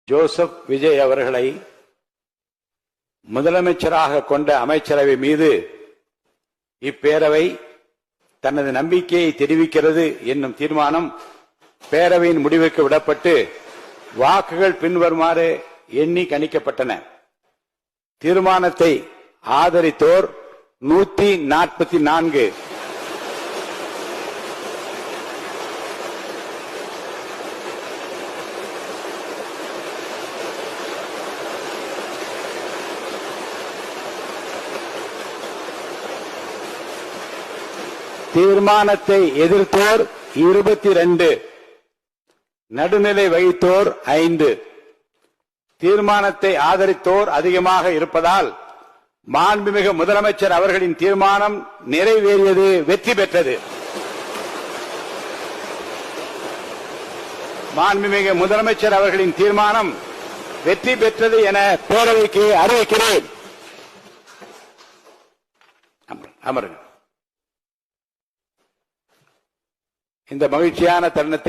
Joseph Vijay அவர்களை முதலமைச்சராக கொண்ட அமைச்சரவை மீது இப்பேரவை தனது நம்பிக்கையை தெரிவிக்கிறது என்னும் தீர்மானம் பேரவையின் முடிவுக்கு விடப்பட்டு வாக்குகள் பின்வருமாறு எண்ணி கணிக்கப்பட்டன. தீர்மானத்தை ஆதரித்தோர் 144, தீர்மானத்தை எதிர்த்தோர் 22, நடுநிலை வகித்தோர் 5. தீர்மானத்தை ஆதரித்தோர் அதிகமாக இருப்பதால் மாண்புமிகு முதலமைச்சர் அவர்களின் தீர்மானம் நிறைவேறியது, வெற்றி பெற்றது. மாண்புமிகு முதலமைச்சர் அவர்களின் தீர்மானம் வெற்றி பெற்றது என பேரவைக்கு அறிவிக்கிறேன். அமருங்க. இந்த மகிழ்ச்சியான தருணத்தில்